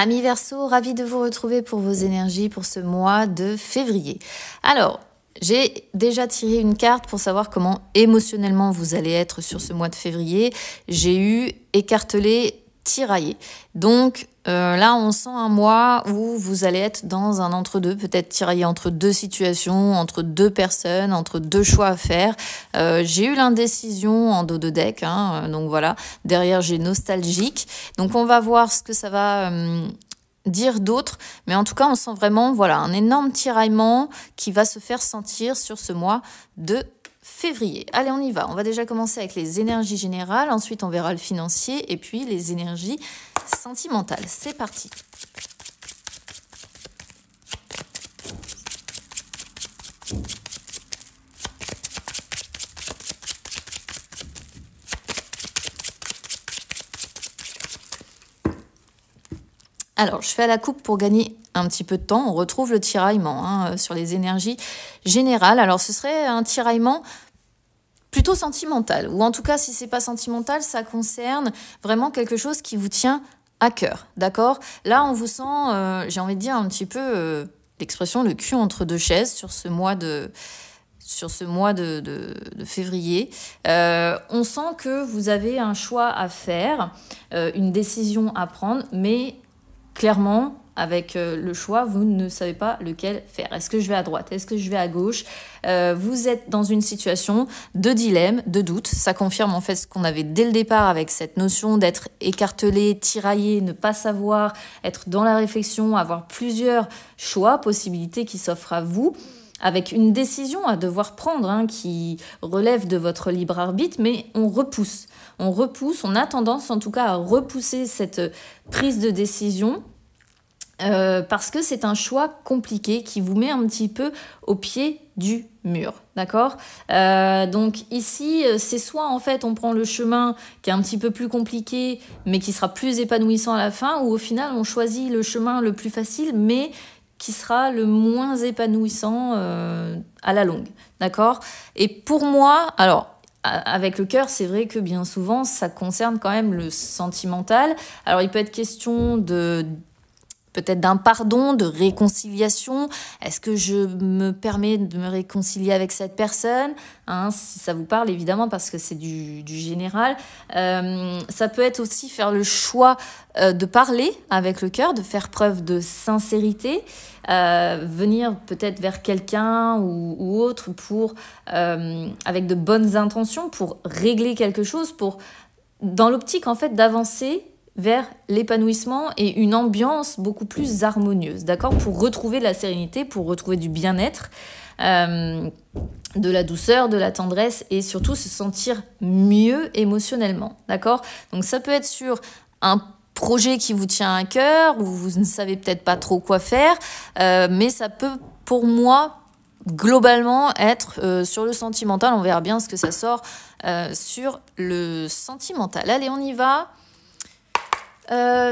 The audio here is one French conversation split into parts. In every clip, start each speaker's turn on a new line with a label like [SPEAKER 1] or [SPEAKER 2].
[SPEAKER 1] Amis Verseau, ravi de vous retrouver pour vos énergies pour ce mois de février. Alors, j'ai déjà tiré une carte pour savoir comment émotionnellement vous allez être sur ce mois de février. J'ai eu écartelé, tiraillé. Donc là, on sent un mois où vous allez être dans un entre-deux, peut-être tiraillé entre deux situations, entre deux personnes, entre deux choix à faire. J'ai eu l'indécision en dos de deck, donc voilà. Derrière, j'ai nostalgique. Donc on va voir ce que ça va dire d'autres, mais en tout cas, on sent vraiment voilà, un énorme tiraillement qui va se faire sentir sur ce mois de février. Allez, on y va. On va déjà commencer avec les énergies générales, ensuite on verra le financier et puis les énergies sentimentales. C'est parti. Alors, je fais à la coupe pour gagner un petit peu de temps. On retrouve le tiraillement sur les énergies générales. Alors, ce serait un tiraillement plutôt sentimental. Ou en tout cas, si c'est pas sentimental, ça concerne vraiment quelque chose qui vous tient à cœur. D'accord? Là, on vous sent, j'ai envie de dire un petit peu l'expression le cul entre deux chaises sur ce mois de février. On sent que vous avez un choix à faire, une décision à prendre, mais clairement, avec le choix, vous ne savez pas lequel faire. Est-ce que je vais à droite? Est-ce que je vais à gauche? Vous êtes dans une situation de dilemme, de doute. Ça confirme en fait ce qu'on avait dès le départ avec cette notion d'être écartelé, tiraillé, ne pas savoir, être dans la réflexion, avoir plusieurs choix, possibilités qui s'offrent à vous, avec une décision à devoir prendre qui relève de votre libre arbitre, mais on repousse. On a tendance en tout cas à repousser cette prise de décision parce que c'est un choix compliqué qui vous met un petit peu au pied du mur, d'accord? Donc ici, c'est soit en fait on prend le chemin qui est un petit peu plus compliqué, mais qui sera plus épanouissant à la fin, ou au final on choisit le chemin le plus facile, mais qui sera le moins épanouissant à la longue, d'accord? Et pour moi, alors, avec le cœur, c'est vrai que bien souvent, ça concerne quand même le sentimental. Alors, il peut être question de peut-être d'un pardon, de réconciliation. Est-ce que je me permets de me réconcilier avec cette personne, si ça vous parle, évidemment, parce que c'est du général. Ça peut être aussi faire le choix de parler avec le cœur, de faire preuve de sincérité, venir peut-être vers quelqu'un ou autre pour, avec de bonnes intentions pour régler quelque chose, dans l'optique en fait d'avancer vers l'épanouissement et une ambiance beaucoup plus harmonieuse, d'accord? Pour retrouver de la sérénité, pour retrouver du bien-être, de la douceur, de la tendresse et surtout se sentir mieux émotionnellement, d'accord? Donc ça peut être sur un projet qui vous tient à cœur ou vous ne savez peut-être pas trop quoi faire, mais ça peut pour moi globalement être sur le sentimental. On verra bien ce que ça sort sur le sentimental. Allez, on y va.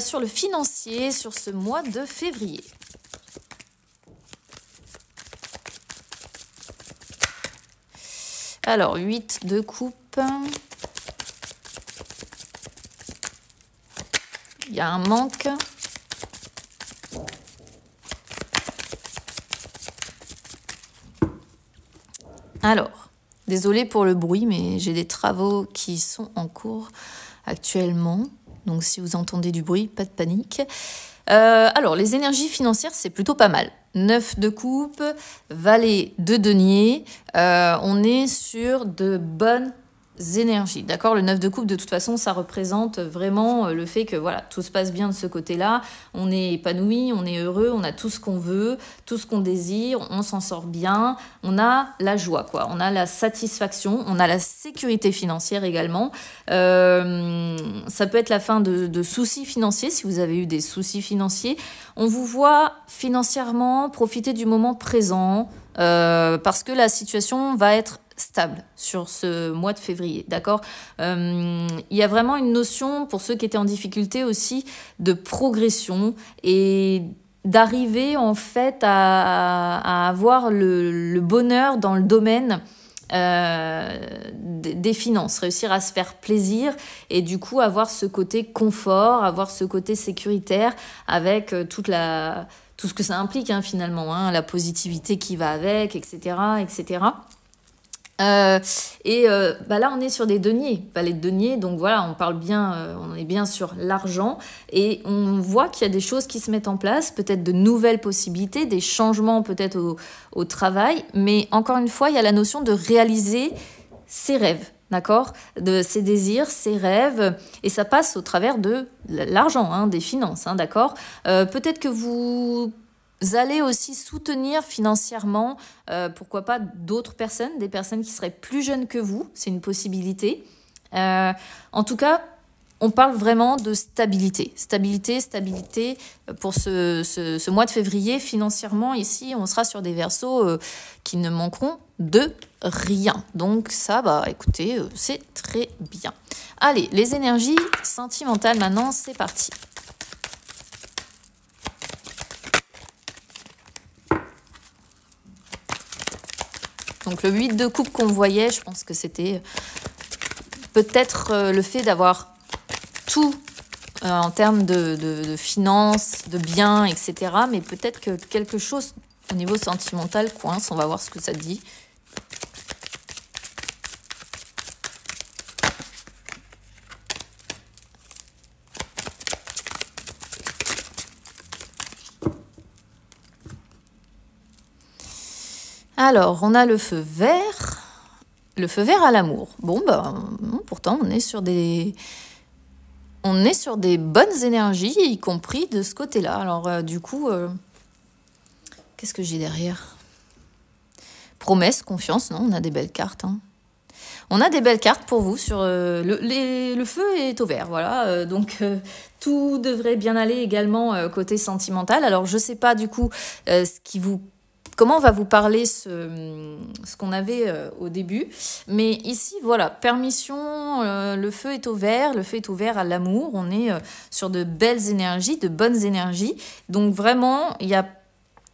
[SPEAKER 1] Sur le financier, sur ce mois de février. Alors, 8 de coupe. Il y a un manque. Alors, désolée pour le bruit, mais j'ai des travaux qui sont en cours actuellement. Donc, si vous entendez du bruit, pas de panique. Alors, les énergies financières, c'est plutôt pas mal. 9 de coupe, valet de denier. On est sur de bonnes énergies, d'accord? Le 9 de coupe, de toute façon, ça représente vraiment le fait que voilà, tout se passe bien de ce côté-là. On est épanoui, on est heureux, on a tout ce qu'on veut, tout ce qu'on désire, on s'en sort bien. On a la joie, quoi. On a la satisfaction, on a la sécurité financière également. Ça peut être la fin de soucis financiers, si vous avez eu des soucis financiers. On vous voit financièrement profiter du moment présent parce que la situation va être stable sur ce mois de février, d'accord? Il y a vraiment une notion, pour ceux qui étaient en difficulté aussi, de progression et d'arriver en fait à avoir le bonheur dans le domaine des finances, réussir à se faire plaisir et du coup avoir ce côté confort, avoir ce côté sécuritaire avec tout ce que ça implique finalement, la positivité qui va avec, etc. etc. Là on est sur des deniers, les deniers, donc voilà, on parle bien, on est bien sur l'argent et on voit qu'il y a des choses qui se mettent en place, peut-être de nouvelles possibilités, des changements peut-être au travail, mais encore une fois il y a la notion de réaliser ses rêves, d'accord, de ses désirs, ses rêves, et ça passe au travers de l'argent, des finances, d'accord. Peut-être que vous allez aussi soutenir financièrement, pourquoi pas d'autres personnes, des personnes qui seraient plus jeunes que vous, c'est une possibilité. En tout cas, on parle vraiment de stabilité. Stabilité pour ce mois de février. Financièrement, ici, on sera sur des versos qui ne manqueront de rien. Donc ça, écoutez, c'est très bien. Allez, les énergies sentimentales maintenant, c'est parti. Donc le 8 de coupe qu'on voyait, je pense que c'était peut-être le fait d'avoir tout en termes de finances, de biens, etc. Mais peut-être que quelque chose au niveau sentimental coince, on va voir ce que ça dit. Alors, on a le feu vert à l'amour. Bon, pourtant, on est sur des bonnes énergies, y compris de ce côté-là. Alors, du coup, qu'est-ce que j'ai derrière? Promesse, confiance, non, on a des belles cartes. On a des belles cartes pour vous sur le feu est au vert, voilà. Donc, tout devrait bien aller également côté sentimental. Alors, je ne sais pas, du coup, comment on va vous parler ce qu'on avait au début. Mais ici, voilà, permission, le feu est au vert à l'amour. On est sur de belles énergies, de bonnes énergies. Donc vraiment, il y a,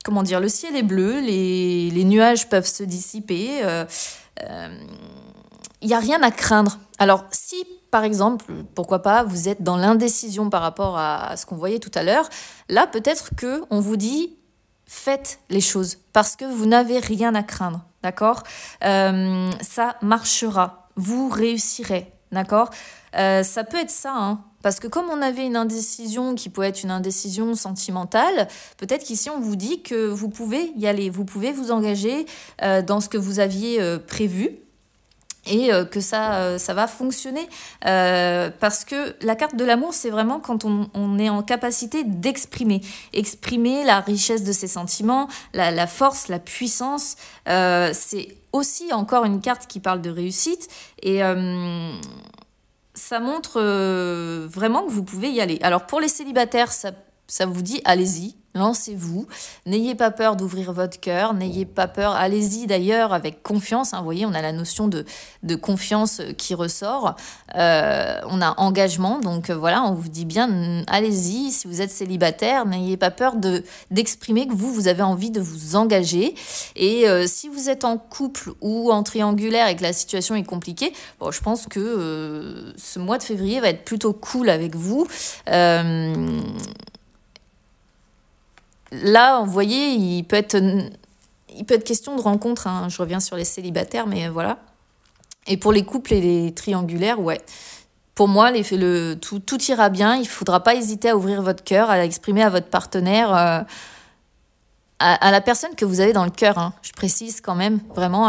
[SPEAKER 1] comment dire, le ciel est bleu, les nuages peuvent se dissiper. Il n'y a rien à craindre. Alors, si, par exemple, pourquoi pas, vous êtes dans l'indécision par rapport à ce qu'on voyait tout à l'heure, là, peut-être qu'on vous dit... Faites les choses parce que vous n'avez rien à craindre, d'accord. Ça marchera, vous réussirez, d'accord. Ça peut être ça, parce que comme on avait une indécision qui peut être une indécision sentimentale, peut-être qu'ici on vous dit que vous pouvez y aller, vous pouvez vous engager dans ce que vous aviez prévu. Et que ça va fonctionner parce que la carte de l'amour, c'est vraiment quand on est en capacité d'exprimer la richesse de ses sentiments, la force, la puissance. C'est aussi encore une carte qui parle de réussite et ça montre vraiment que vous pouvez y aller. Alors pour les célibataires, ça vous dit allez-y. Lancez-vous, n'ayez pas peur d'ouvrir votre cœur, n'ayez pas peur, allez-y d'ailleurs avec confiance, vous voyez, on a la notion de confiance qui ressort, on a engagement, donc voilà, on vous dit bien, allez-y, si vous êtes célibataire, n'ayez pas peur d'exprimer que vous avez envie de vous engager, et si vous êtes en couple ou en triangulaire et que la situation est compliquée, bon, je pense que ce mois de février va être plutôt cool avec vous. Là, vous voyez, il peut être question de rencontre. Je reviens sur les célibataires, mais voilà. Et pour les couples et les triangulaires, ouais. Pour moi, tout ira bien. Il ne faudra pas hésiter à ouvrir votre cœur, à l'exprimer à votre partenaire, à la personne que vous avez dans le cœur. Je précise quand même, vraiment,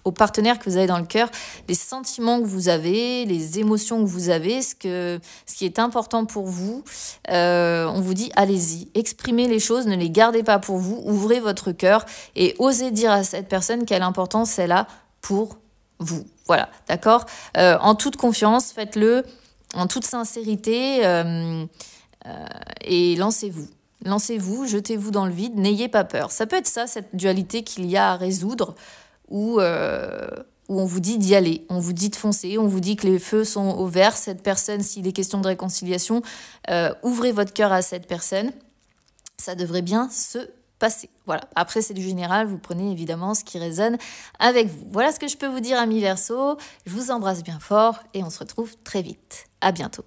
[SPEAKER 1] au partenaire que vous avez dans le cœur, les sentiments que vous avez, les émotions que vous avez, ce qui est important pour vous. On vous dit, allez-y, exprimez les choses, ne les gardez pas pour vous, ouvrez votre cœur et osez dire à cette personne quelle importance elle a pour vous. Voilà, d'accord. En toute confiance, faites-le, en toute sincérité et lancez-vous. Lancez-vous, jetez-vous dans le vide, n'ayez pas peur. Ça peut être ça, cette dualité qu'il y a à résoudre, où on vous dit d'y aller, on vous dit de foncer, on vous dit que les feux sont au vert. Cette personne, s'il est question de réconciliation, ouvrez votre cœur à cette personne. Ça devrait bien se passer. Voilà. Après, c'est du général. Vous prenez évidemment ce qui résonne avec vous. Voilà ce que je peux vous dire, amis Verseau. Je vous embrasse bien fort et on se retrouve très vite. À bientôt.